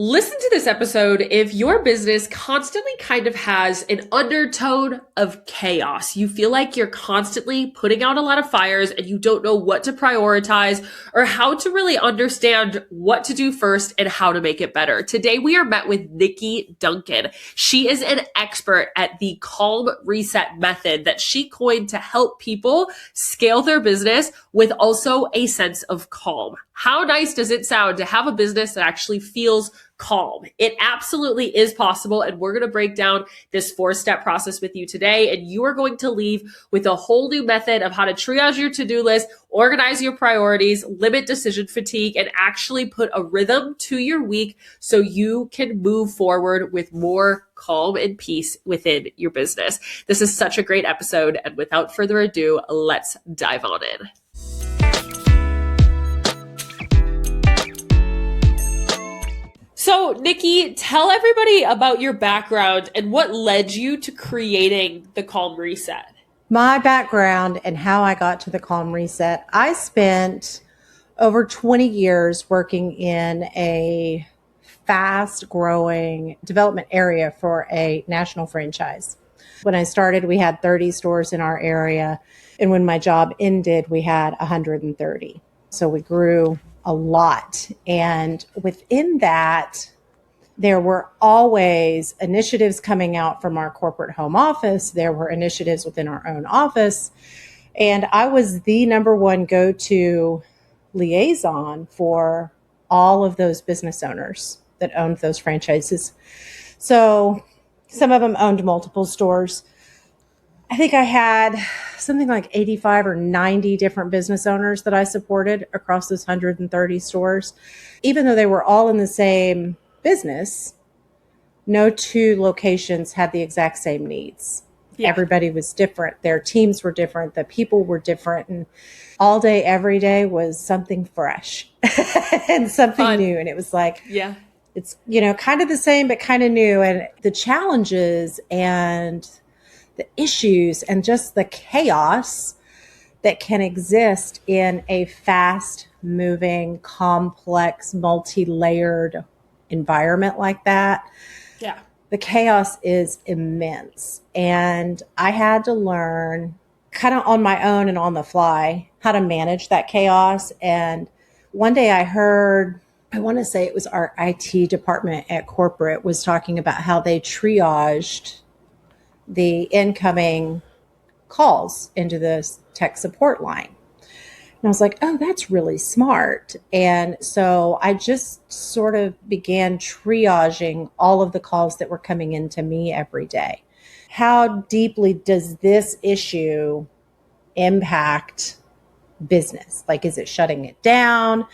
Listen to this episode if your business constantly kind of has an undertone of chaos. You feel like you're constantly putting out a lot of fires and you don't know what to prioritize or how to really understand what to do first and how to make it better. Today, we are met with Nikki Duncan. She is an expert at the calm reset method that she coined to help people scale their business with also a sense of calm. How nice does it sound to have a business that actually feels calm? It absolutely is possible. And we're going to break down this 4-step process with you today. And you are going to leave with a whole new method of how to triage your to-do list, organize your priorities, limit decision fatigue, and actually put a rhythm to your week so you can move forward with more calm and peace within your business. This is such a great episode. And without further ado, let's dive on in. So, Nikki, tell everybody about your background and what led you to creating the Calm Reset. My background and how I got to the Calm Reset. I spent over 20 years working in a fast-growing development area for a national franchise. When I started, we had 30 stores in our area, and when my job ended, we had 130. So we grew a lot. And within that, there were always initiatives coming out from our corporate home office. There were initiatives within our own office. And I was the number one go-to liaison for all of those business owners that owned those franchises. So some of them owned multiple stores. I think I had something like 85 or 90 different business owners that I supported across those 130 stores. Even though they were all in the same business, no two locations had the exact same needs. Yeah. Everybody was different. Their teams were different. The people were different. And all day, every day was something fresh and something fun. New. And it was like, yeah, it's, kind of the same, but kind of new. And the challenges and the issues and just the chaos that can exist in a fast-moving, complex, multi-layered environment like that. Yeah. The chaos is immense. And I had to learn kind of on my own and on the fly how to manage that chaos. And one day I heard, I want to say it was our IT department at corporate was talking about how they triaged the incoming calls into the tech support line. And I was like, oh, that's really smart. And so I just sort of began triaging all of the calls that were coming into me every day. How deeply does this issue impact business? Like, is it shutting it down?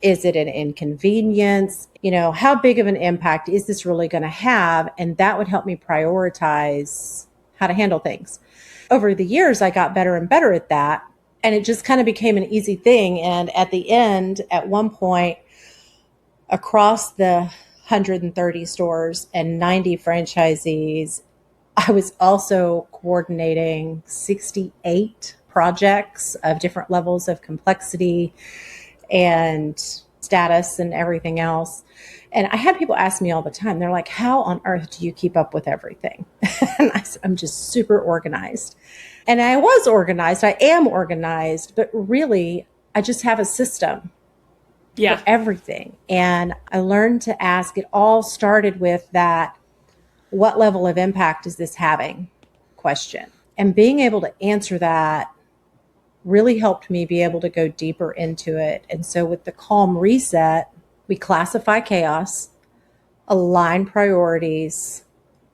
Is it an inconvenience? How big of an impact is this really going to have? And that would help me prioritize how to handle things. Over the years, I got better and better at that. And it just kind of became an easy thing. And at the end, at one point, across the 130 stores and 90 franchisees, I was also coordinating 68 projects of different levels of complexity and status and everything else. And I had people ask me all the time, they're like, how on earth do you keep up with everything? And I'm just super organized. And I was organized. I am organized, but really, I just have a system for everything. And I learned to ask, it all started with that, what level of impact is this having question? And being able to answer that really helped me be able to go deeper into it. And so with the Calm Reset, we classify chaos, align priorities,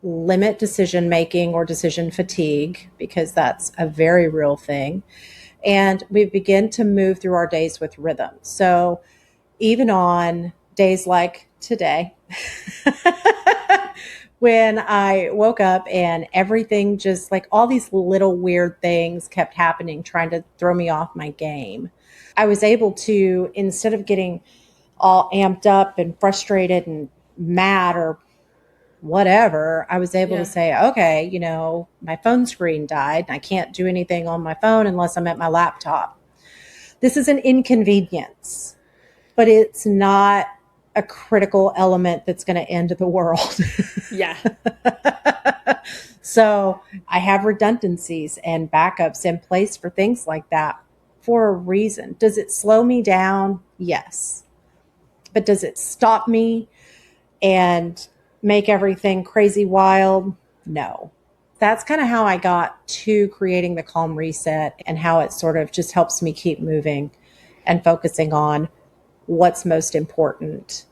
limit decision making or decision fatigue, because that's a very real thing. And we begin to move through our days with rhythm. So even on days like today, when I woke up and everything just like all these little weird things kept happening, trying to throw me off my game, I was able to, instead of getting all amped up and frustrated and mad or whatever, I was able to say, okay, my phone screen died and I can't do anything on my phone unless I'm at my laptop. This is an inconvenience, but it's not a critical element that's going to end the world. Yeah. So I have redundancies and backups in place for things like that for a reason. Does it slow me down? Yes. But does it stop me and make everything crazy wild? No. That's kind of how I got to creating the Calm Reset and how it sort of just helps me keep moving and focusing on what's most important,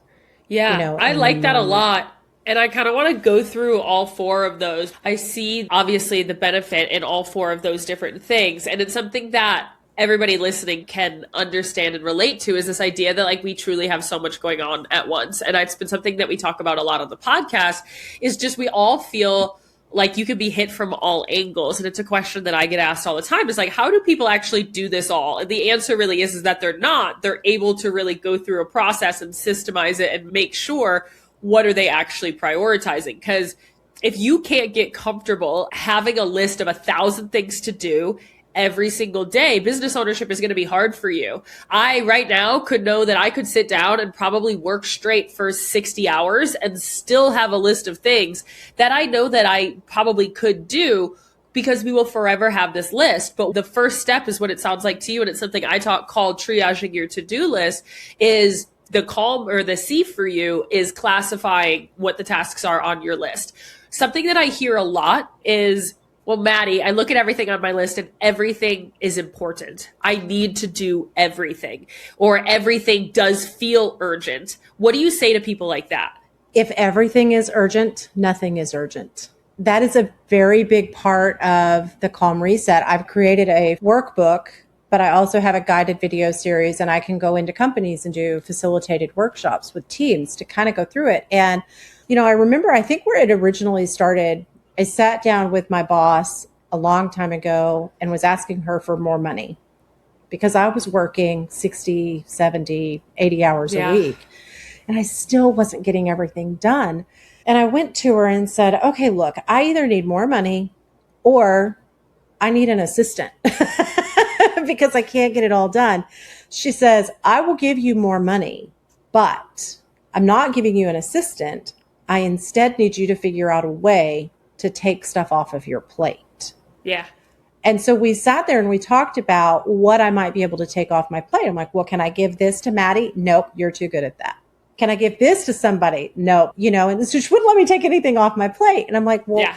Yeah, I in the like that a moment. lot. And I kind of want to go through all four of those. I see obviously the benefit in all four of those different things. And it's something that everybody listening can understand and relate to is this idea that like we truly have so much going on at once. And it's been something that we talk about a lot on the podcast is just we all feel like you could be hit from all angles. And it's a question that I get asked all the time is like, how do people actually do this all? And the answer really is that they're not. They're able to really go through a process and systemize it and make sure what are they actually prioritizing? Because if you can't get comfortable having a list of 1,000 things to do every single day, business ownership is going to be hard for you. I right now could know that I could sit down and probably work straight for 60 hours and still have a list of things that I know that I probably could do because we will forever have this list. But the first step is what it sounds like to you. And it's something I called triaging your to-do list is the calm or the C for you is classifying what the tasks are on your list. Something that I hear a lot is, well, Maddie, I look at everything on my list and everything is important. I need to do everything, or everything does feel urgent. What do you say to people like that? If everything is urgent, nothing is urgent. That is a very big part of the Calm Reset. I've created a workbook, but I also have a guided video series, and I can go into companies and do facilitated workshops with teams to kind of go through it. And, I remember, I think where it originally started, I sat down with my boss a long time ago and was asking her for more money because I was working 60, 70, 80 hours a week, and I still wasn't getting everything done. And I went to her and said, okay, look, I either need more money or I need an assistant because I can't get it all done. She says, I will give you more money, but I'm not giving you an assistant. I instead need you to figure out a way to take stuff off of your plate. Yeah. And so we sat there and we talked about what I might be able to take off my plate. I'm like, well, can I give this to Maddie? Nope, you're too good at that. Can I give this to somebody? Nope. And so she wouldn't let me take anything off my plate. And I'm like, well,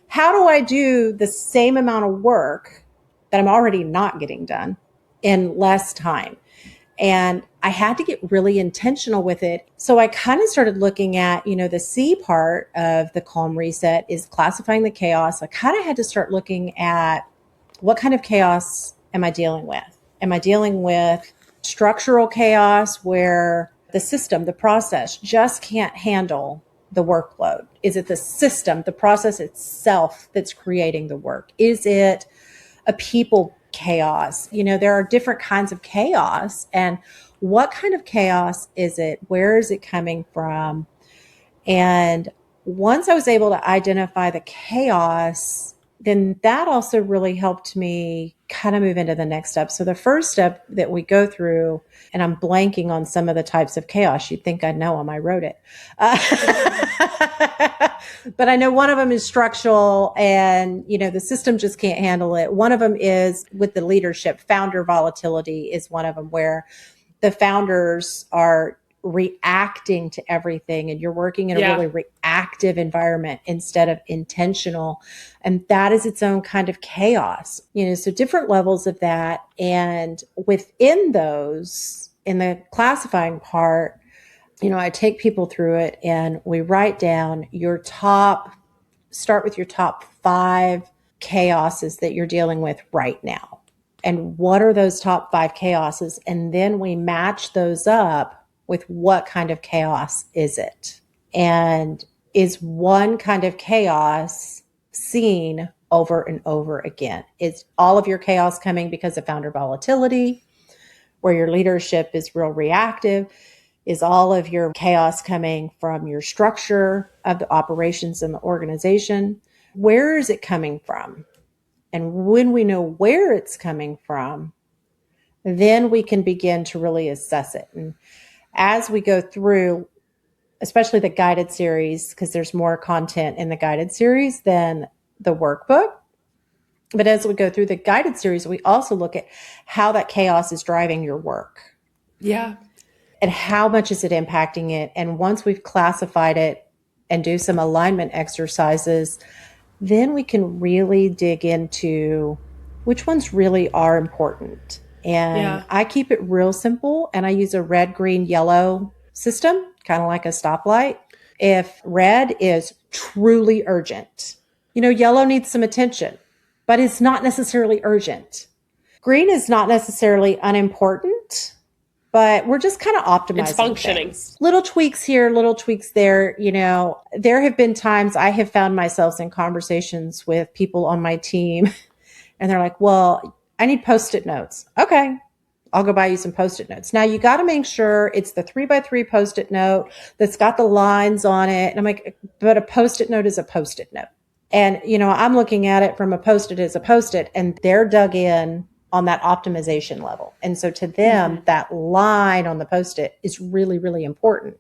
how do I do the same amount of work that I'm already not getting done in less time? And I had to get really intentional with it. So I kind of started looking at, the C part of the Calm Reset is classifying the chaos. I kind of had to start looking at what kind of chaos am I dealing with? Am I dealing with structural chaos where the system, the process just can't handle the workload? Is it the system, the process itself that's creating the work? Is it a people chaos? There are different kinds of chaos. And what kind of chaos is it? Where is it coming from? And once I was able to identify the chaos, then that also really helped me kind of move into the next step. So the first step that we go through, and I'm blanking on some of the types of chaos. You'd think I'd know them. I wrote it. But I know one of them is structural and, the system just can't handle it. One of them is with the leadership. Founder volatility is one of them where the founders are reacting to everything and you're working in a really reactive environment instead of intentional. And that is its own kind of chaos, so different levels of that. And within those, in the classifying part, I take people through it and we write down start with your top 5 chaoses that you're dealing with right now. And what are those top 5 chaoses? And then we match those up with what kind of chaos is it? And is one kind of chaos seen over and over again? Is all of your chaos coming because of founder volatility, where your leadership is real reactive? Is all of your chaos coming from your structure of the operations in the organization? Where is it coming from? And when we know where it's coming from, then we can begin to really assess it. And As we go through, especially the guided series, because there's more content in the guided series than the workbook. But as we go through the guided series, we also look at how that chaos is driving your work. Yeah. And how much is it impacting it? And once we've classified it and do some alignment exercises, then we can really dig into which ones really are important. And I keep it real simple, and I use a red, green, yellow system, kind of like a stoplight. If red is truly urgent, yellow needs some attention, but it's not necessarily urgent. Green is not necessarily unimportant, but we're just kind of optimizing. It's functioning. Things. Little tweaks here, little tweaks there. There have been times I have found myself in conversations with people on my team, and they're like, well, I need Post-it notes. Okay, I'll go buy you some Post-it notes. Now, you got to make sure it's the 3x3 Post-it note that's got the lines on it. And I'm like, but a Post-it note is a Post-it note. And, I'm looking at it from a Post-it as a Post-it, and they're dug in on that optimization level. And so to them, that line on the Post-it is really, really important.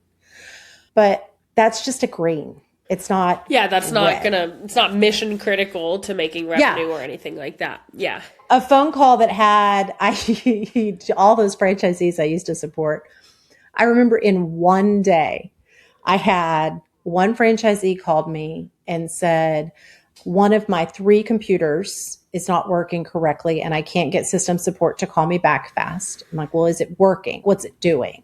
But that's just a green. It's not. Yeah, that's not it's not mission critical to making revenue or anything like that. Yeah. A phone call that had all those franchisees I used to support. I remember in one day, I had one franchisee called me and said, one of my 3 computers is not working correctly and I can't get system support to call me back fast. I'm like, well, is it working? What's it doing?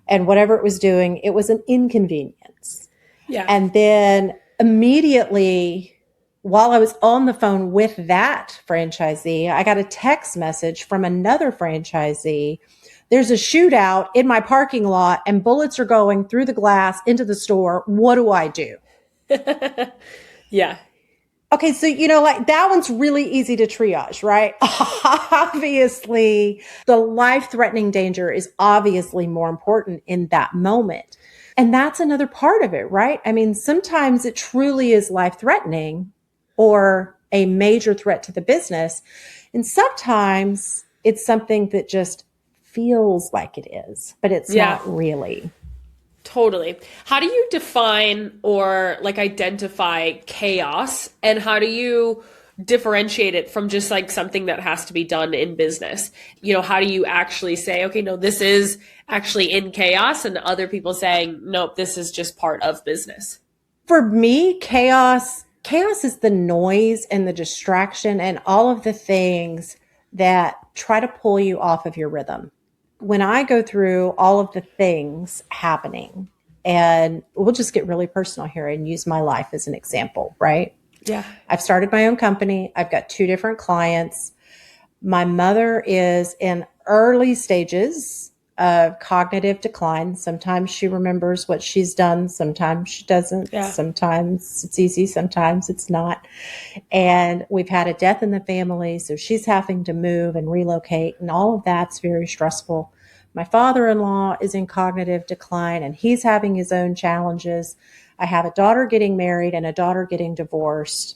And whatever it was doing, it was an inconvenience. Yeah. And then immediately, while I was on the phone with that franchisee, I got a text message from another franchisee. There's a shootout in my parking lot and bullets are going through the glass into the store. What do I do? Yeah. Okay, so, that one's really easy to triage, right? Obviously, the life-threatening danger is obviously more important in that moment. And that's another part of it, right? I mean, sometimes it truly is life-threatening or a major threat to the business. And sometimes it's something that just feels like it is, but it's not really. Totally. How do you define or identify chaos, and how do you differentiate it from just something that has to be done in business? How do you actually say, okay, no, this is actually in chaos, and other people saying, nope, this is just part of business? For me, chaos is the noise and the distraction and all of the things that try to pull you off of your rhythm. When I go through all of the things happening, and we'll just get really personal here and use my life as an example, right? Yeah. I've started my own company. I've got 2 different clients. My mother is in early stages of cognitive decline. Sometimes she remembers what she's done. Sometimes she doesn't. Yeah. Sometimes it's easy. Sometimes it's not. And we've had a death in the family. So she's having to move and relocate, and all of that's very stressful. My father-in-law is in cognitive decline and he's having his own challenges. I have a daughter getting married and a daughter getting divorced.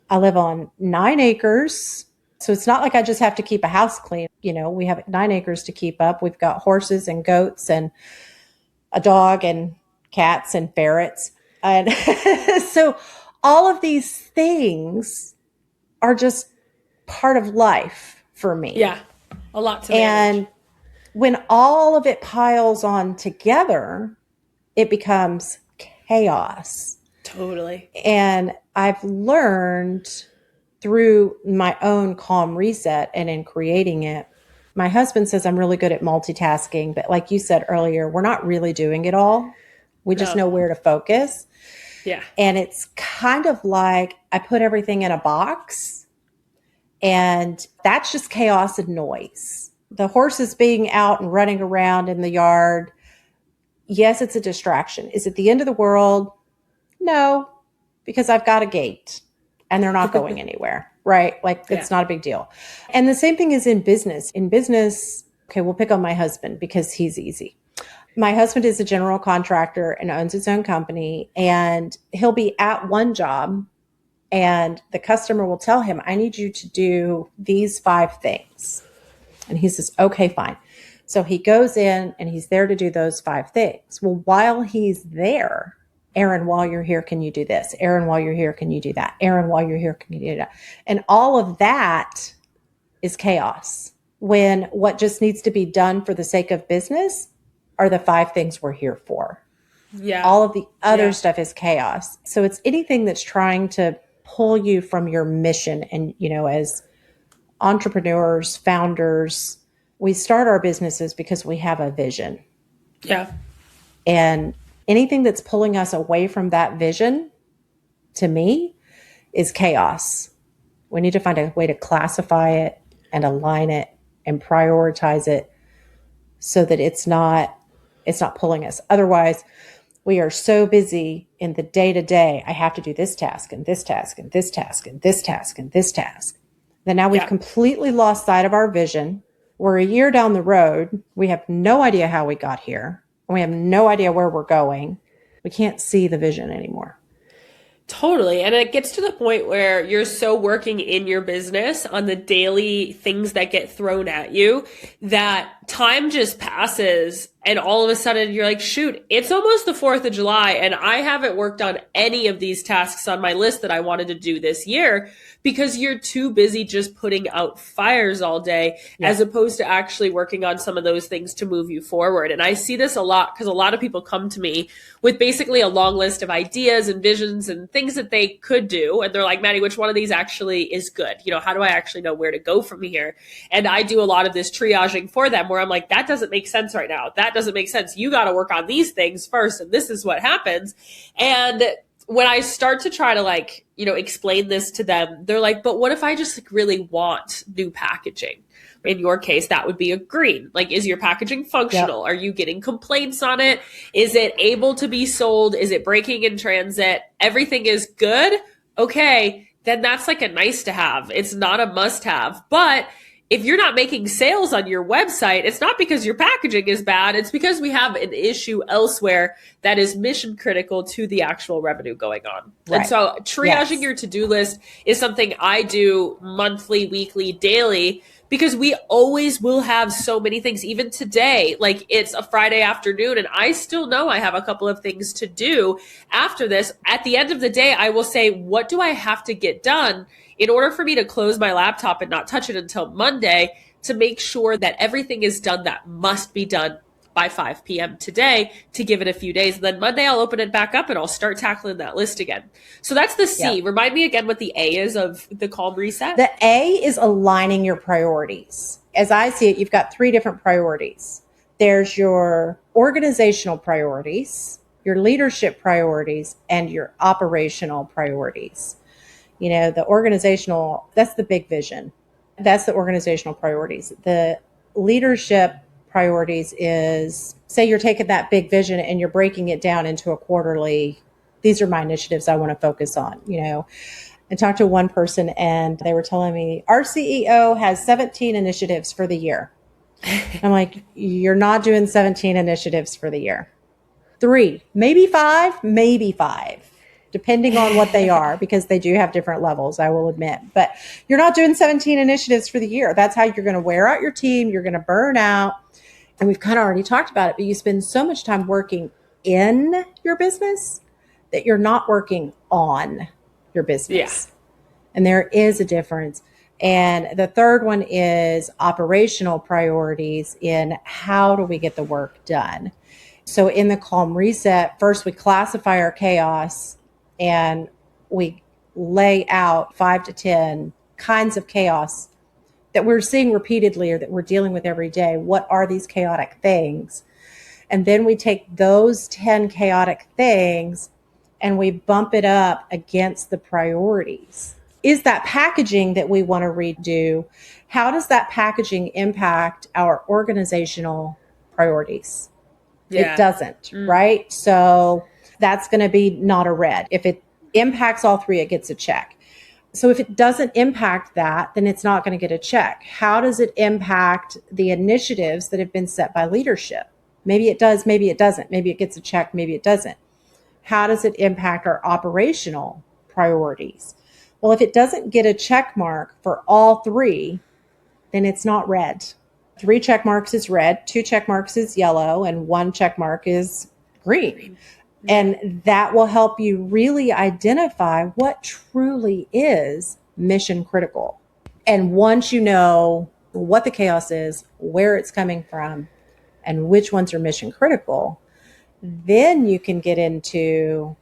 I live on 9 acres. So it's not like I just have to keep a house clean. We have 9 acres to keep up. We've got horses and goats and a dog and cats and ferrets. And so all of these things are just part of life for me. Yeah. A lot to manage. And when all of it piles on together, it becomes chaos. Totally. And I've learned through my own calm reset and in creating it, my husband says I'm really good at multitasking, but like you said earlier, we're not really doing it all. We just know where to focus. Yeah. And it's kind of like I put everything in a box, and that's just chaos and noise. The horses being out and running around in the yard, yes, it's a distraction. Is it the end of the world? No, because I've got a gate and they're not going anywhere, right? It's not a big deal. And the same thing is in business. In business, okay, we'll pick on my husband because he's easy. My husband is a general contractor and owns his own company, and he'll be at one job and the customer will tell him, I need you to do these 5 things. And he says, okay, fine. So he goes in and he's there to do those 5 things. Well, while he's there, Aaron, while you're here, can you do this? Aaron, while you're here, can you do that? Aaron, while you're here, can you do that? And all of that is chaos. When what just needs to be done for the sake of business are the 5 things we're here for. Yeah. All of the other stuff is chaos. So it's anything that's trying to pull you from your mission. And, as entrepreneurs, founders, we start our businesses because we have a vision. Yeah. And anything that's pulling us away from that vision, to me, is chaos. We need to find a way to classify it and align it and prioritize it so that it's not pulling us. Otherwise, we are so busy in the day-to-day. I have to do this task and this task and this task and this task and this task. Then now we've completely lost sight of our vision. We're a year down the road. We have no idea how we got here. We have no idea where we're going. We can't see the vision anymore. Totally. And it gets to the point where you're so working in your business on the daily things that get thrown at you that time just passes. And all of a sudden you're like, shoot, it's almost the 4th of July and I haven't worked on any of these tasks on my list that I wanted to do this year because you're too busy just putting out fires all day as opposed to actually working on some of those things to move you forward. And I see this a lot because a lot of people come to me with basically a long list of ideas and visions and things that they could do. And they're like, Maddie, which one of these actually is good? How do I actually know where to go from here? And I do a lot of this triaging for them where I'm like, that doesn't make sense right now. That doesn't make sense. You got to work on these things first. And this is what happens. And when I start to try to explain this to them, they're like, but what if I just really want new packaging? In your case, that would be a green. Is your packaging functional? Yep. Are you getting complaints on it? Is it able to be sold? Is it breaking in transit? Everything is good. Okay. Then that's a nice to have. It's not a must have, but if you're not making sales on your website, it's not because your packaging is bad. It's because we have an issue elsewhere that is mission critical to the actual revenue going on. Right. And so triaging your to-do list is something I do monthly, weekly, daily, because we always will have so many things. Even today, it's a Friday afternoon and I still know I have a couple of things to do after this. At the end of the day, I will say, what do I have to get done in order for me to close my laptop and not touch it until Monday to make sure that everything is done that must be done by 5 p.m. today to give it a few days. And then Monday I'll open it back up and I'll start tackling that list again. So that's the C. Yep. Remind me again what the A is of the calm reset. The A is aligning your priorities. As I see it, you've got 3 different priorities. There's your organizational priorities, your leadership priorities, and your operational priorities. The organizational, that's the big vision. That's the organizational priorities. The leadership priorities is, say you're taking that big vision and you're breaking it down into a quarterly, these are my initiatives I want to focus on. I talked to one person and they were telling me, our CEO has 17 initiatives for the year. I'm like, you're not doing 17 initiatives for the year. 3, maybe 5, depending on what they are, because they do have different levels, I will admit. But you're not doing 17 initiatives for the year. That's how you're going to wear out your team. You're going to burn out. And we've kind of already talked about it, but you spend so much time working in your business that you're not working on your business. Yeah. And there is a difference. And the third one is operational priorities in how do we get the work done? So in the calm reset, first we classify our chaos and we lay out 5 to 10 kinds of chaos that we're seeing repeatedly or that we're dealing with every day. What are these chaotic things? And then we take those 10 chaotic things and we bump it up against the priorities. Is that packaging that we want to redo? How does that packaging impact our organizational priorities? Yeah. It doesn't, right? So that's going to be not a red. If it impacts all 3, it gets a check. So if it doesn't impact that, then it's not going to get a check. How does it impact the initiatives that have been set by leadership? Maybe it does, maybe it doesn't. Maybe it gets a check, maybe it doesn't. How does it impact our operational priorities? Well, if it doesn't get a check mark for all 3, then it's not red. 3 check marks is red, 2 check marks is yellow, and 1 check mark is green. And that will help you really identify what truly is mission critical. And once you know what the chaos is, where it's coming from, and which ones are mission critical, then you can get into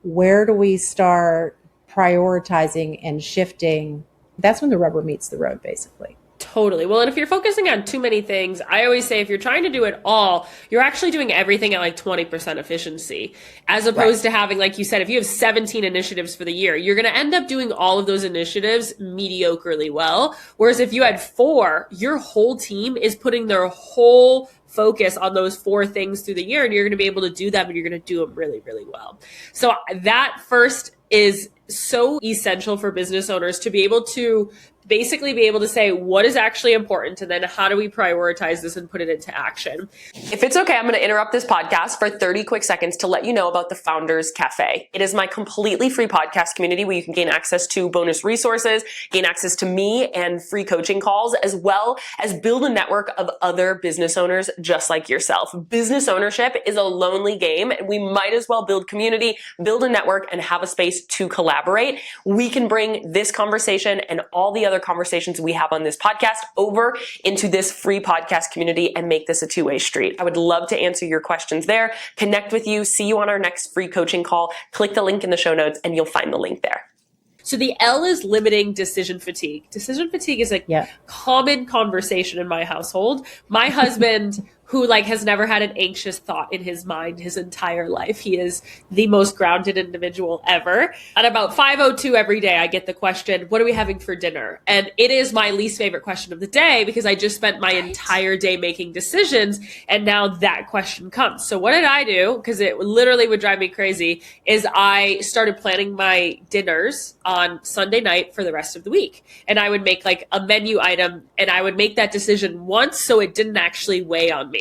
where do we start prioritizing and shifting. That's when the rubber meets the road, basically. Totally. Well, and if you're focusing on too many things, I always say if you're trying to do it all, you're actually doing everything at like 20% efficiency, as opposed to having, like you said, if you have 17 initiatives for the year, you're going to end up doing all of those initiatives mediocrely well. Whereas if you had 4, your whole team is putting their whole focus on those 4 things through the year, and you're going to be able to do them, and you're going to do them really, really well. So that first is so essential for business owners to be able to basically be able to say what is actually important, and then how do we prioritize this and put it into action. If it's okay, I'm going to interrupt this podcast for 30 quick seconds to let you know about the Founders Cafe. It is my completely free podcast community where you can gain access to bonus resources, gain access to me and free coaching calls, as well as build a network of other business owners just like yourself. Business ownership is a lonely game, and we might as well build community, build a network, and have a space to collaborate. We can bring this conversation and all the other conversations we have on this podcast over into this free podcast community and make this a two-way street. I would love to answer your questions there, connect with you, see you on our next free coaching call. Click the link in the show notes and you'll find the link there. So the L is limiting decision fatigue. Decision fatigue is a common conversation in my household. My husband, who has never had an anxious thought in his mind his entire life. He is the most grounded individual ever. At about 5:02 every day, I get the question, what are we having for dinner? And it is my least favorite question of the day because I just spent my entire day making decisions. And now that question comes. So what did I do? Because it literally would drive me crazy, is I started planning my dinners on Sunday night for the rest of the week. And I would make a menu item, and I would make that decision once so it didn't actually weigh on me.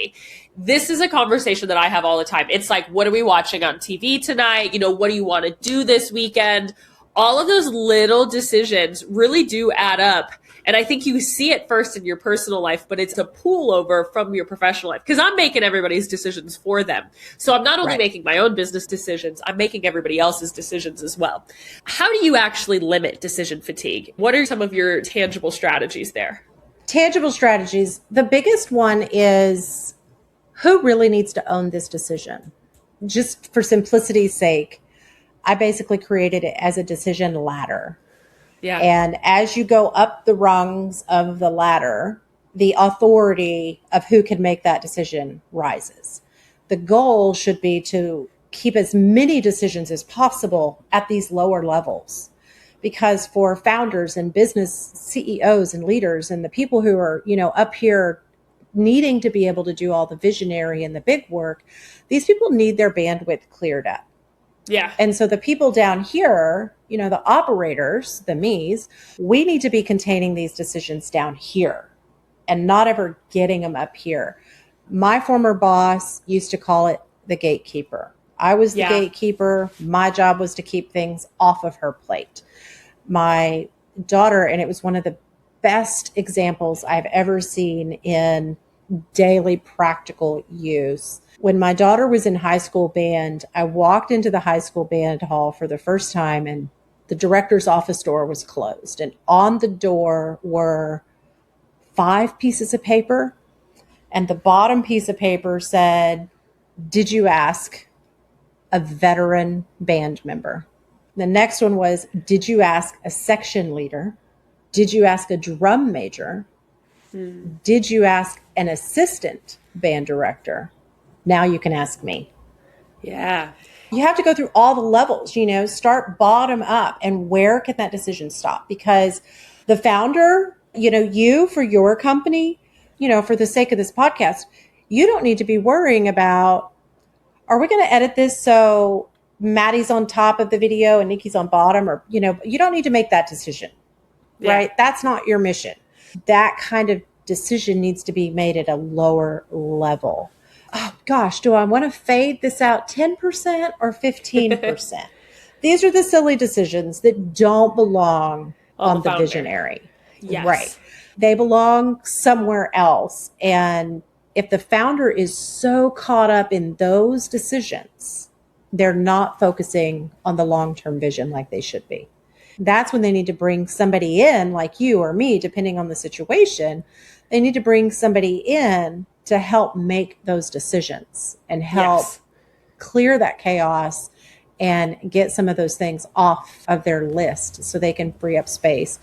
This is a conversation that I have all the time. It's like, what are we watching on TV tonight? What do you want to do this weekend? All of those little decisions really do add up. And I think you see it first in your personal life, but it's a pullover from your professional life because I'm making everybody's decisions for them. So I'm not only making my own business decisions, I'm making everybody else's decisions as well. How do you actually limit decision fatigue? What are some of your tangible strategies there? Tangible strategies. The biggest one is who really needs to own this decision? Just for simplicity's sake, I basically created it as a decision ladder. Yeah. And as you go up the rungs of the ladder, the authority of who can make that decision rises. The goal should be to keep as many decisions as possible at these lower levels. Because for founders and business CEOs and leaders and the people who are, up here needing to be able to do all the visionary and the big work, these people need their bandwidth cleared up. Yeah. And so the people down here, the operators, the me's, we need to be containing these decisions down here and not ever getting them up here. My former boss used to call it the gatekeeper. I was the gatekeeper. My job was to keep things off of her plate. My daughter, and it was one of the best examples I've ever seen in daily practical use. When my daughter was in high school band, I walked into the high school band hall for the first time, and the director's office door was closed. And on the door were 5 pieces of paper, and the bottom piece of paper said, "Did you ask a veteran band member?" The next one was, "Did you ask a section leader? Did you ask a drum major? Did you ask an assistant band director? Now you can ask me." Yeah. You have to go through all the levels, start bottom up. And where can that decision stop? Because the founder, you for your company, for the sake of this podcast, you don't need to be worrying about, are we going to edit this so Maddie's on top of the video and Nikki's on bottom? Or, you don't need to make that decision, right? That's not your mission. That kind of decision needs to be made at a lower level. Oh gosh, do I want to fade this out 10% or 15%? These are the silly decisions that don't belong on the visionary. Yes. Right. They belong somewhere else. And if the founder is so caught up in those decisions, they're not focusing on the long-term vision like they should be. That's when they need to bring somebody in like you or me, depending on the situation. They need to bring somebody in to help make those decisions and help clear that chaos and get some of those things off of their list so they can free up space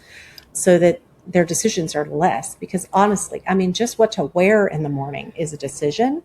so that their decisions are less. Because honestly, I mean, just what to wear in the morning is a decision.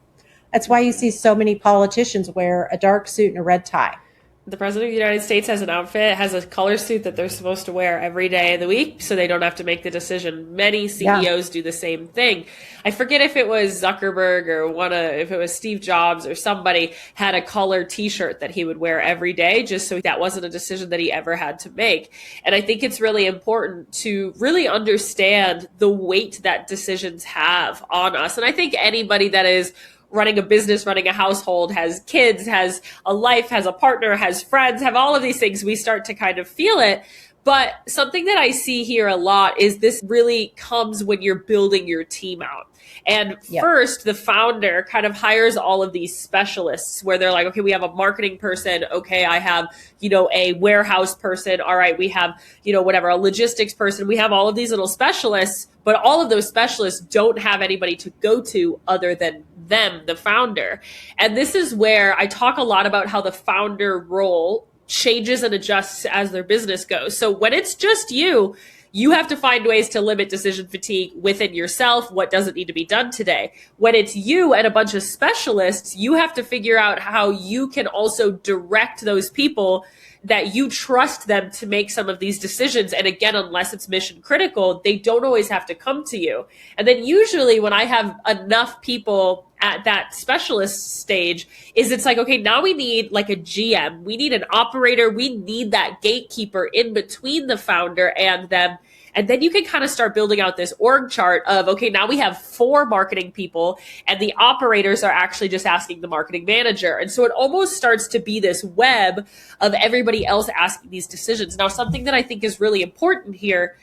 That's why you see so many politicians wear a dark suit and a red tie. The president of the United States has an outfit, has a color suit that they're supposed to wear every day of the week so they don't have to make the decision. Many CEOs do the same thing. I forget if it was Zuckerberg or if it was Steve Jobs or somebody had a color t-shirt that he would wear every day just so that wasn't a decision that he ever had to make. And I think it's really important to really understand the weight that decisions have on us. And I think anybody that is running a business, running a household, has kids, has a life, has a partner, has friends, have all of these things, we start to kind of feel it. But something that I see here a lot is this really comes when you're building your team out. And first, the founder kind of hires all of these specialists where they're like, okay, we have a marketing person. Okay, I have, a warehouse person. All right, we have, whatever, a logistics person. We have all of these little specialists, but all of those specialists don't have anybody to go to other than them, the founder. And this is where I talk a lot about how the founder role changes and adjusts as their business goes. So when it's just you, you have to find ways to limit decision fatigue within yourself. What doesn't need to be done today? When it's you and a bunch of specialists, you have to figure out how you can also direct those people that you trust them to make some of these decisions. And again, unless it's mission critical, they don't always have to come to you. And then usually when I have enough people at that specialist stage it's like, okay, now we need like a GM, we need an operator, we need that gatekeeper in between the founder and them. And then you can kind of start building out this org chart of, okay, now we have 4 marketing people and the operators are actually just asking the marketing manager. And so it almost starts to be this web of everybody else asking these decisions. Now, something that I think is really important here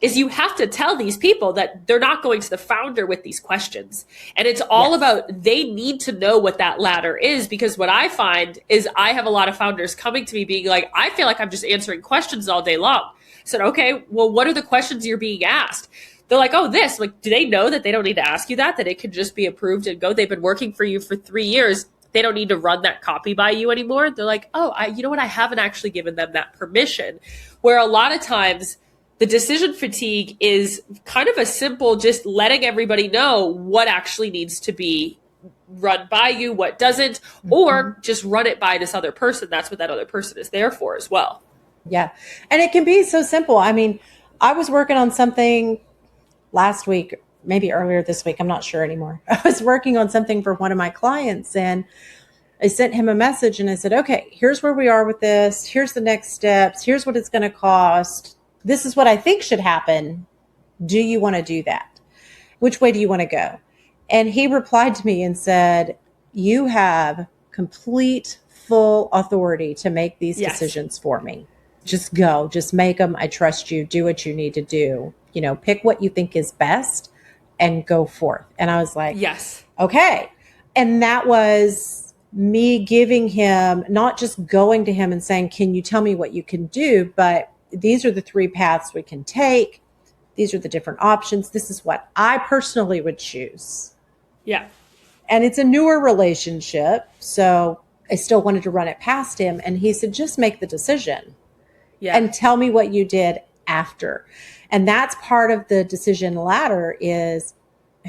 is you have to tell these people that they're not going to the founder with these questions. And it's all about, they need to know what that ladder is, because what I find is I have a lot of founders coming to me being like, I feel like I'm just answering questions all day long. I said, okay, well, what are the questions you're being asked? They're like, oh, this, like, do they know that they don't need to ask you that it can just be approved and go? They've been working for you for 3 years. They don't need to run that copy by you anymore. They're like, oh, you know what? I haven't actually given them that permission. Where a lot of times the decision fatigue is kind of a simple, just letting everybody know what actually needs to be run by you, what doesn't, or just run it by this other person. That's what that other person is there for as well. Yeah. And it can be so simple. I mean, I was working on something last week, maybe earlier this week, I'm not sure anymore. I was working on something for one of my clients and I sent him a message and I said, okay, here's where we are with this. Here's the next steps. Here's what it's going to cost. This is what I think should happen. Do you want to do that? Which way do you want to go? And he replied to me and said, you have complete, full authority to make these decisions for me. Just go, just make them. I trust you. Do what you need to do. Pick what you think is best and go forth. And I was like, yes, okay. And that was me giving him, not just going to him and saying, can you tell me what you can do? But these are the 3 paths we can take. These are the different options. This is what I personally would choose. Yeah. And it's a newer relationship. So I still wanted to run it past him. And he said, just make the decision. Yeah. And tell me what you did after. And that's part of the decision ladder is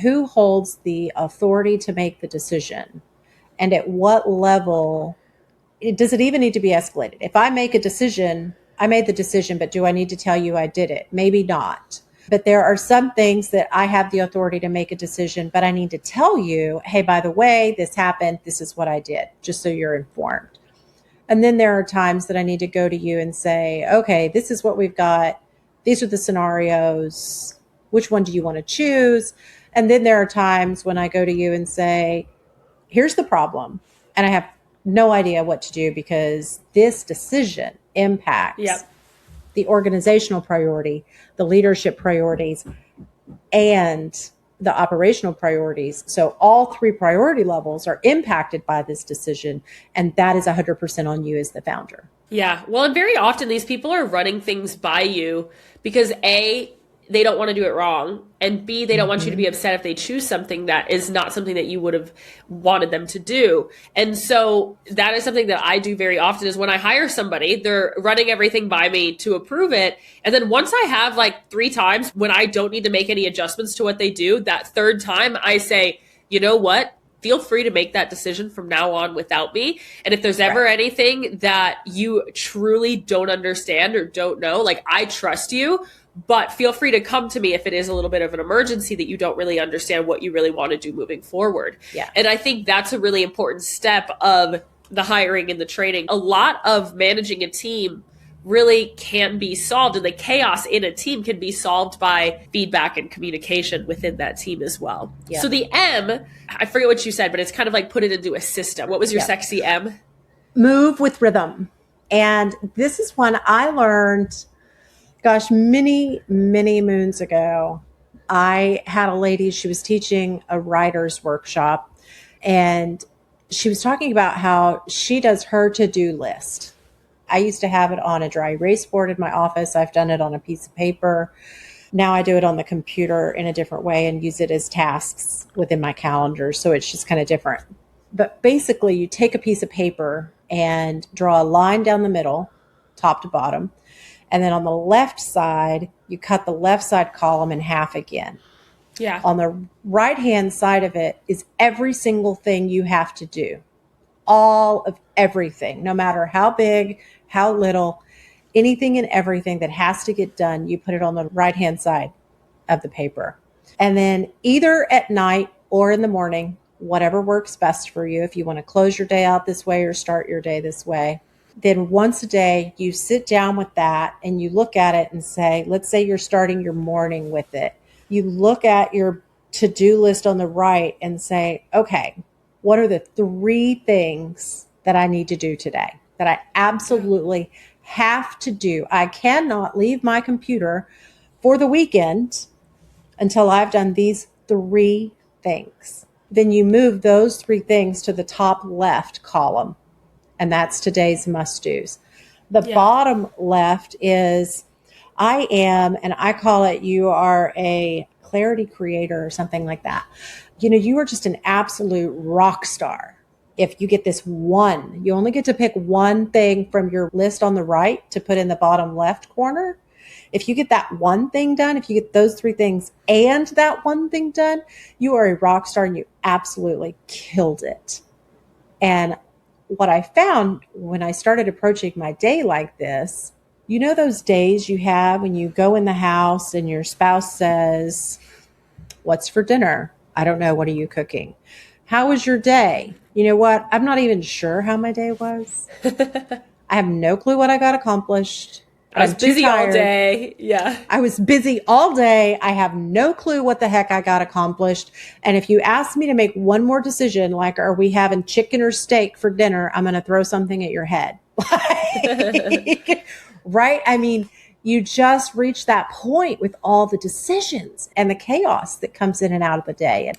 who holds the authority to make the decision and at what level does it even need to be escalated? If I make a decision, I made the decision, but do I need to tell you I did it? Maybe not. But there are some things that I have the authority to make a decision, but I need to tell you, hey, by the way, this happened. This is what I did, just so you're informed. And then there are times that I need to go to you and say, okay, this is what we've got. These are the scenarios. Which one do you want to choose? And then there are times when I go to you and say, here's the problem. And I have no idea what to do because this decision impacts the organizational priority, the leadership priorities, and the operational priorities. So all three priority levels are impacted by this decision. And that is 100% on you as the founder. Yeah. Well, and very often these people are running things by you because A, they don't want to do it wrong, and B, they don't want you to be upset if they choose something that is not something that you would have wanted them to do. And so that is something that I do very often is when I hire somebody, they're running everything by me to approve it. And then once I have like 3 times when I don't need to make any adjustments to what they do, that third time I say, you know what? Feel free to make that decision from now on without me. And if there's ever anything that you truly don't understand or don't know, like I trust you, but feel free to come to me if it is a little bit of an emergency that you don't really understand what you really want to do moving forward. Yeah. And I think that's a really important step of the hiring and the training. A lot of managing a team really can be solved, and the chaos in a team can be solved by feedback and communication within that team as well. Yeah. So the M, I forget what you said, but it's kind of like put it into a system. What was your sexy M? Move with rhythm. And this is one I learned, gosh, many, many moons ago. I had a lady, she was teaching a writer's workshop, and she was talking about how she does her to-do list. I used to have it on a dry erase board in my office. I've done it on a piece of paper. Now I do it on the computer in a different way and use it as tasks within my calendar. So it's just kind of different. But basically, you take a piece of paper and draw a line down the middle, top to bottom. And then on the left side, you cut the left side column in half again. Yeah. On the right-hand side of it is every single thing you have to do. All of everything, no matter how big, how little, anything and everything that has to get done, you put it on the right-hand side of the paper. And then either at night or in the morning, whatever works best for you, if you want to close your day out this way or start your day this way, then once a day, you sit down with that and you look at it and say, let's say you're starting your morning with it. You look at your to-do list on the right and say, okay, what are the 3 things that I need to do today that I absolutely have to do? I cannot leave my computer for the weekend until I've done these 3 things. Then you move those 3 things to the top left column, and that's today's must-dos. The bottom left is I am, and I call it you are a clarity creator or something like that. You know, you are just an absolute rock star. If you get this one, you only get to pick one thing from your list on the right to put in the bottom left corner. If you get that one thing done, if you get those 3 things and that one thing done, you are a rock star and you absolutely killed it. And what I found when I started approaching my day like this, you know those days you have when you go in the house and your spouse says, what's for dinner? I don't know. What are you cooking? How was your day? You know what? I'm not even sure how my day was. I have no clue what I got accomplished. I was busy all day. Yeah. I was busy all day. I have no clue what the heck I got accomplished. And if you ask me to make one more decision, like, are we having chicken or steak for dinner? I'm going to throw something at your head. Right? I mean, you just reach that point with all the decisions and the chaos that comes in and out of the day. And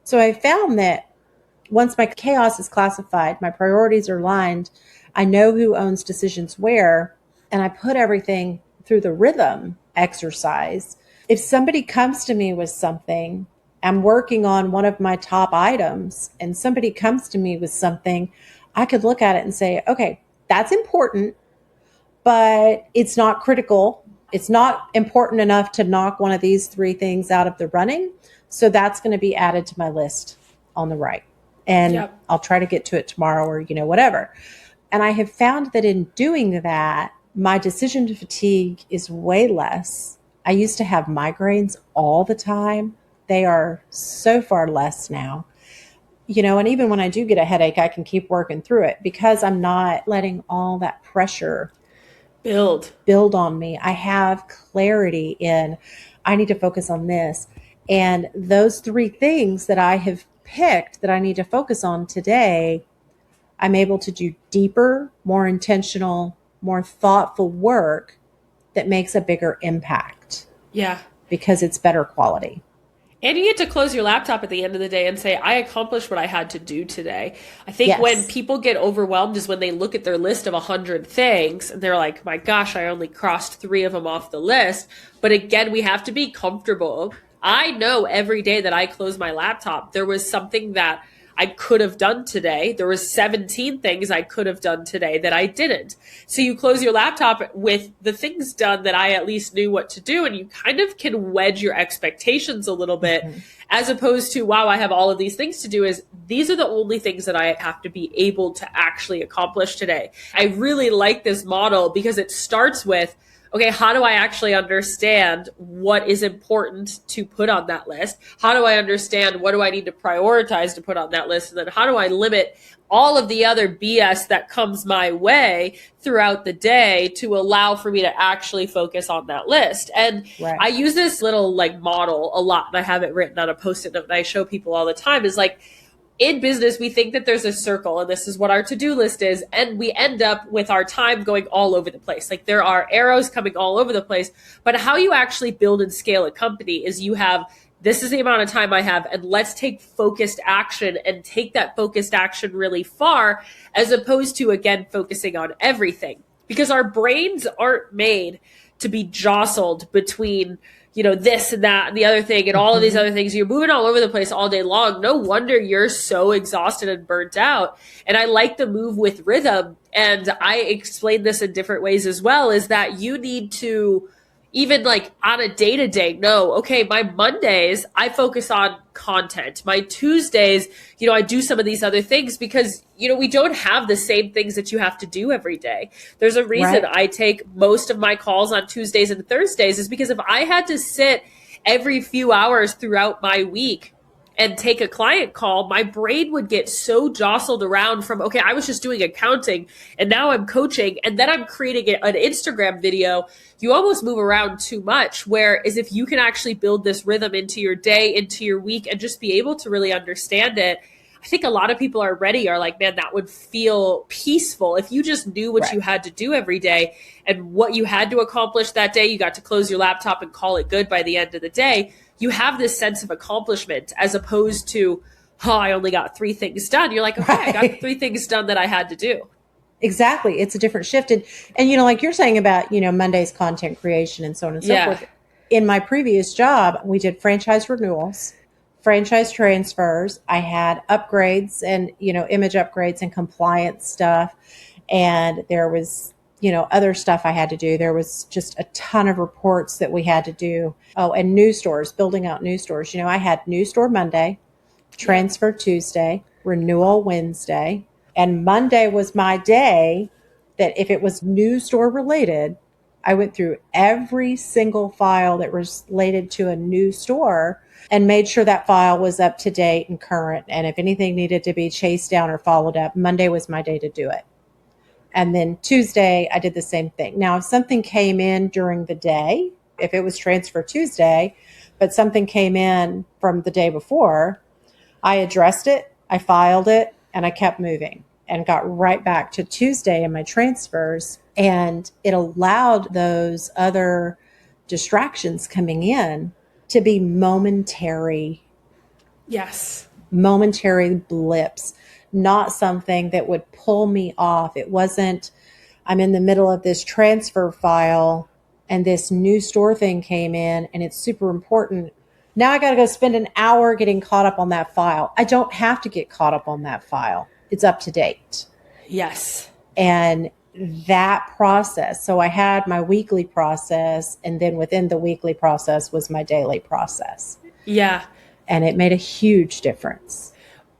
so I found that once my chaos is classified, my priorities are lined, I know who owns decisions where, and I put everything through the rhythm exercise. If somebody comes to me with something, I'm working on one of my top items, and somebody comes to me with something, I could look at it and say, okay, that's important, but it's not critical. It's not important enough to knock one of these 3 things out of the running. So that's going to be added to my list on the right. And I'll try to get to it tomorrow or, whatever. And I have found that in doing that, my decision fatigue is way less. I used to have migraines all the time. They are so far less now. And even when I do get a headache, I can keep working through it because I'm not letting all that pressure build on me. I have clarity in, I need to focus on this. And those 3 things that I have picked that I need to focus on today, I'm able to do deeper, more intentional, more thoughtful work that makes a bigger impact. Yeah. because it's better quality. And you get to close your laptop at the end of the day and say, I accomplished what I had to do today. I think when Yes. people get overwhelmed is when they look at their list of 100 things and they're like, my gosh, I only crossed 3 of them off the list. But again, we have to be comfortable. I know every day that I close my laptop, there was something that I could have done today. There was 17 things I could have done today that I didn't. So you close your laptop with the things done that I at least knew what to do, and you kind of can wedge your expectations a little bit, as opposed to, wow, I have all of these things to do. Is these are the only things that I have to be able to actually accomplish today. I really like this model because it starts with, okay, how do I actually understand what is important to put on that list? How do I understand what do I need to prioritize to put on that list? And then how do I limit all of the other BS that comes my way throughout the day to allow for me to actually focus on that list? And Right. I use this little like model a lot, and I have it written on a Post-it note, and I show people all the time, is like, in business, we think that there's a circle and this is what our to-do list is. And we end up with our time going all over the place. Like there are arrows coming all over the place. But how you actually build and scale a company is you have, this is the amount of time I have, and let's take focused action and take that focused action really far, as opposed to, again, focusing on everything. Because our brains aren't made to be jostled between, you know, this and that and the other thing and all of these other things. You're moving all over the place all day long. No wonder you're so exhausted and burnt out. And I like the move with rhythm. And I explain this in different ways as well, is that you need to, even like on a day-to-day, no, okay, my Mondays, I focus on content. My Tuesdays, you know, I do some of these other things because, you know, we don't have the same things that you have to do every day. There's a reason Right. I take most of my calls on Tuesdays and Thursdays, is because if I had to sit every few hours throughout my week and take a client call, my brain would get so jostled around from, okay, I was just doing accounting and now I'm coaching and then I'm creating an Instagram video. You almost move around too much. Whereas if you can actually build this rhythm into your day, into your week, and just be able to really understand it, I think a lot of people are like, man, that would feel peaceful. If you just knew what you had to do every day and what you had to accomplish that day, you got to close your laptop and call it good by the end of the day. You have this sense of accomplishment, as opposed to, oh, I only got 3 things done. You're like, okay, I got the 3 things done that I had to do. Exactly. It's a different shift. And, you know, like you're saying about, you know, Monday's content creation and so on and so forth. In my previous job, we did franchise renewals, franchise transfers. I had upgrades and, you know, image upgrades and compliance stuff. And there was, you know, other stuff I had to do. There was just a ton of reports that we had to do. Oh, and new stores, building out new stores. You know, I had new store Monday, transfer Tuesday, renewal Wednesday. And Monday was my day that if it was new store related, I went through every single file that was related to a new store and made sure that file was up to date and current. And if anything needed to be chased down or followed up, Monday was my day to do it. And then Tuesday, I did the same thing. Now, if something came in during the day, if it was transfer Tuesday, but something came in from the day before, I addressed it, I filed it, and I kept moving and got right back to Tuesday in my transfers. And it allowed those other distractions coming in to be momentary blips, not something that would pull me off. It wasn't, I'm in the middle of this transfer file and this new store thing came in and it's super important. Now I got to go spend an hour getting caught up on that file. I don't have to get caught up on that file. It's up to date. Yes. And that process. So I had my weekly process, and then within the weekly process was my daily process. Yeah. And it made a huge difference.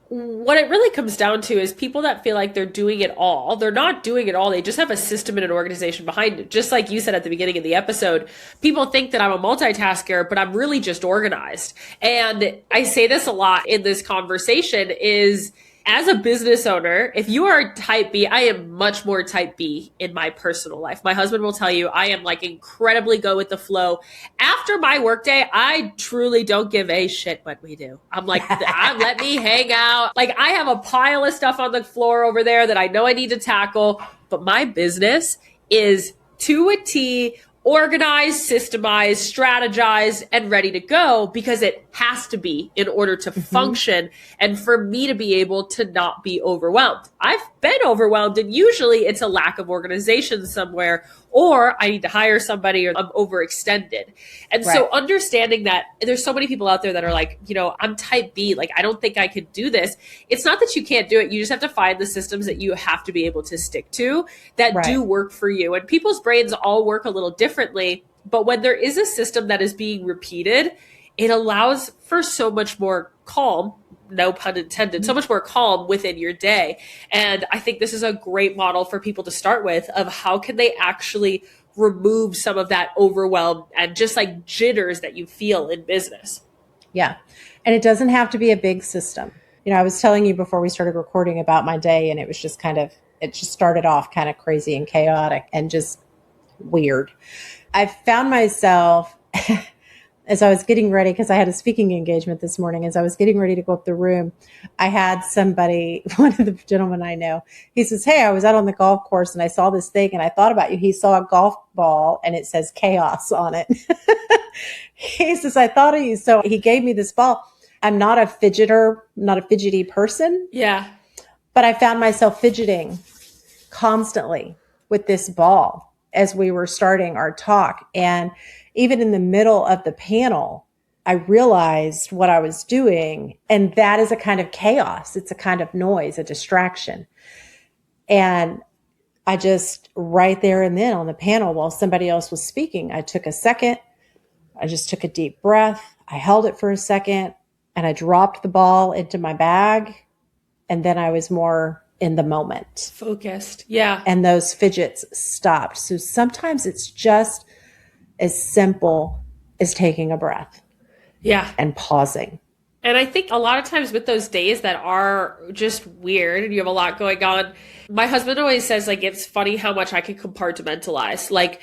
What it really comes down to is people that feel like they're doing it all. They're not doing it all. They just have a system and an organization behind it. Just like you said at the beginning of the episode, people think that I'm a multitasker, but I'm really just organized. And I say this a lot in this conversation is, as a business owner, if you are type B, I am much more type B in my personal life. My husband will tell you I am like incredibly go with the flow. After my workday, I truly don't give a shit what we do. I'm like, let me hang out. Like I have a pile of stuff on the floor over there that I know I need to tackle, but my business is to a T organized, systemized, strategized, and ready to go because it has to be in order to function and for me to be able to not be overwhelmed. I've been overwhelmed and usually it's a lack of organization somewhere or I need to hire somebody or I'm overextended. And so understanding that there's so many people out there that are like, I'm type B, like I don't think I could do this. It's not that you can't do it. You just have to find the systems that you have to be able to stick to that do work for you. And people's brains all work a little differently. But when there is a system that is being repeated, it allows for so much more calm, no pun intended, so much more calm within your day. And I think this is a great model for people to start with of how can they actually remove some of that overwhelm and just like jitters that you feel in business. Yeah. And it doesn't have to be a big system. I was telling you before we started recording about my day, and it was just it just started off kind of crazy and chaotic and just weird. I found myself as I was getting ready, because I had a speaking engagement this morning, as I was getting ready to go up the room, I had somebody, one of the gentlemen I know, he says, "Hey, I was out on the golf course and I saw this thing and I thought about you." He saw a golf ball and it says chaos on it. He says, "I thought of you." So he gave me this ball. I'm not a fidgety person. Yeah. But I found myself fidgeting constantly with this ball as we were starting our talk. And even in the middle of the panel, I realized what I was doing. And that is a kind of chaos. It's a kind of noise, a distraction. And I just right there and then on the panel while somebody else was speaking, I took a second. I just took a deep breath. I held it for a second and I dropped the ball into my bag. And then I was more in the moment. Focused. Yeah. And those fidgets stopped. So sometimes it's just as simple as taking a breath. Yeah. And pausing. And I think a lot of times with those days that are just weird and you have a lot going on, my husband always says, like, it's funny how much I can compartmentalize. Like,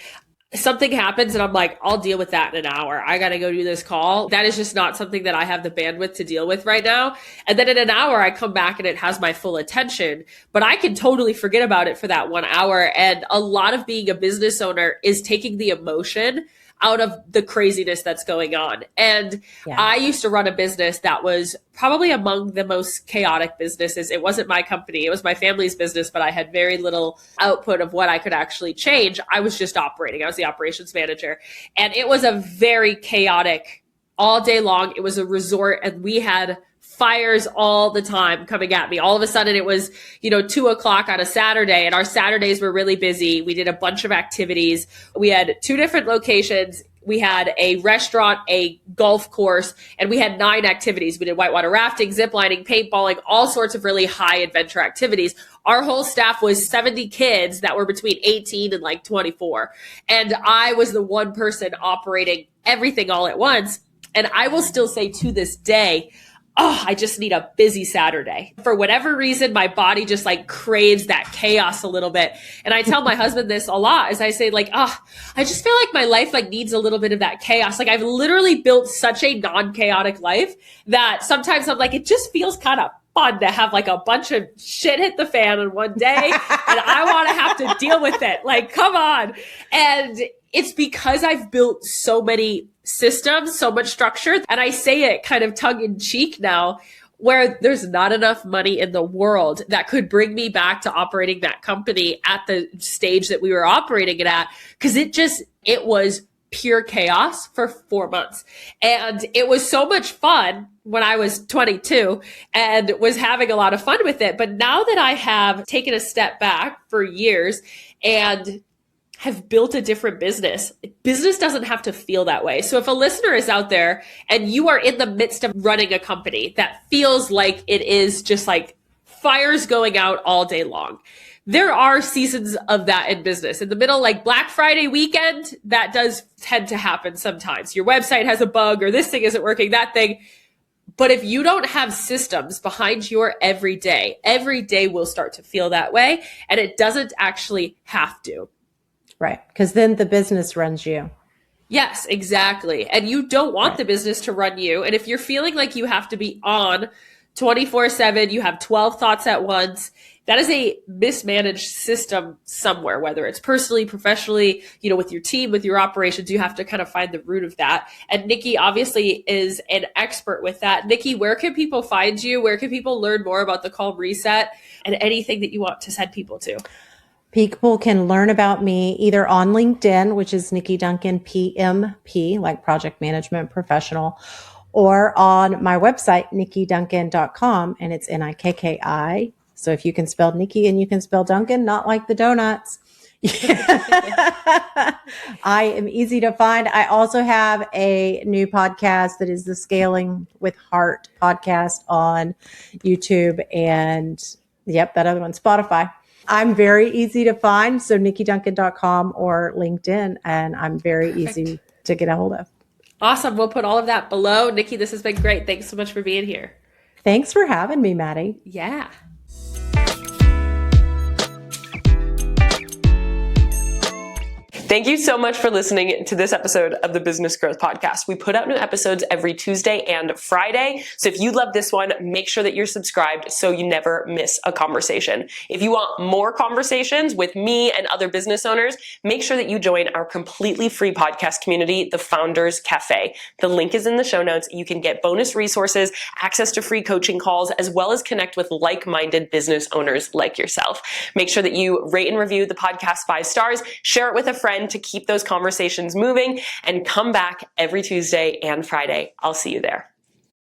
something happens and I'm like, I'll deal with that in an hour. I got to go do this call. That is just not something that I have the bandwidth to deal with right now. And then in an hour, I come back and it has my full attention, but I can totally forget about it for that 1 hour. And a lot of being a business owner is taking the emotion out of the craziness that's going on. And I used to run a business that was probably among the most chaotic businesses. It wasn't my company. It was my family's business, but I had very little output of what I could actually change. I was just operating. I was the operations manager. And it was a very chaotic all day long. It was a resort and we had fires all the time coming at me. All of a sudden it was, 2:00 on a Saturday and our Saturdays were really busy. We did a bunch of activities. We had 2 different locations. We had a restaurant, a golf course, and we had 9 activities. We did whitewater rafting, zip lining, paintballing, all sorts of really high adventure activities. Our whole staff was 70 kids that were between 18 and like 24. And I was the one person operating everything all at once. And I will still say to this day, I just need a busy Saturday. For whatever reason, my body just like craves that chaos a little bit. And I tell my husband this a lot as I say like, I just feel like my life like needs a little bit of that chaos. Like I've literally built such a non-chaotic life that sometimes I'm like, it just feels kind of fun to have like a bunch of shit hit the fan in one day and I want to have to deal with it. Like, come on. And it's because I've built so many systems, so much structure. And I say it kind of tongue in cheek now, where there's not enough money in the world that could bring me back to operating that company at the stage that we were operating it at. Cause it was pure chaos for 4 months. And it was so much fun when I was 22 and was having a lot of fun with it. But now that I have taken a step back for years and have built a different business doesn't have to feel that way. So if a listener is out there and you are in the midst of running a company that feels like it is just like fires going out all day long, there are seasons of that in business. In the middle, like Black Friday weekend, that does tend to happen sometimes. Your website has a bug or this thing isn't working, that thing. But if you don't have systems behind your every day will start to feel that way. And it doesn't actually have to. Right. Because then the business runs you. Yes, exactly. And you don't want the business to run you. And if you're feeling like you have to be on 24/7, you have 12 thoughts at once, That is a mismanaged system somewhere, whether it's personally, professionally, with your team, with your operations. You have to kind of find the root of that. And Nikki obviously is an expert with that. Nikki, where can people find you? Where can people learn more about the Calm Reset and anything that you want to send people to? People can learn about me either on LinkedIn, which is Nikki Duncan PMP, like Project Management Professional, or on my website, nikkiduncan.com, and it's Nikki. So if you can spell Nikki and you can spell Duncan, not like the donuts. I am easy to find. I also have a new podcast that is the Scaling with Heart podcast on YouTube, and that other one, Spotify. I'm very easy to find. So nikkiduncan.com or LinkedIn, and I'm very easy to get a hold of. Awesome. We'll put all of that below. Nikki, this has been great. Thanks so much for being here. Thanks for having me, Maddie. Yeah. Thank you so much for listening to this episode of the Business Growth Podcast. We put out new episodes every Tuesday and Friday. So if you love this one, make sure that you're subscribed so you never miss a conversation. If you want more conversations with me and other business owners, make sure that you join our completely free podcast community, the Founders Cafe. The link is in the show notes. You can get bonus resources, access to free coaching calls, as well as connect with like-minded business owners like yourself. Make sure that you rate and review the podcast 5 stars, share it with a friend to keep those conversations moving, and come back every Tuesday and Friday. I'll see you there.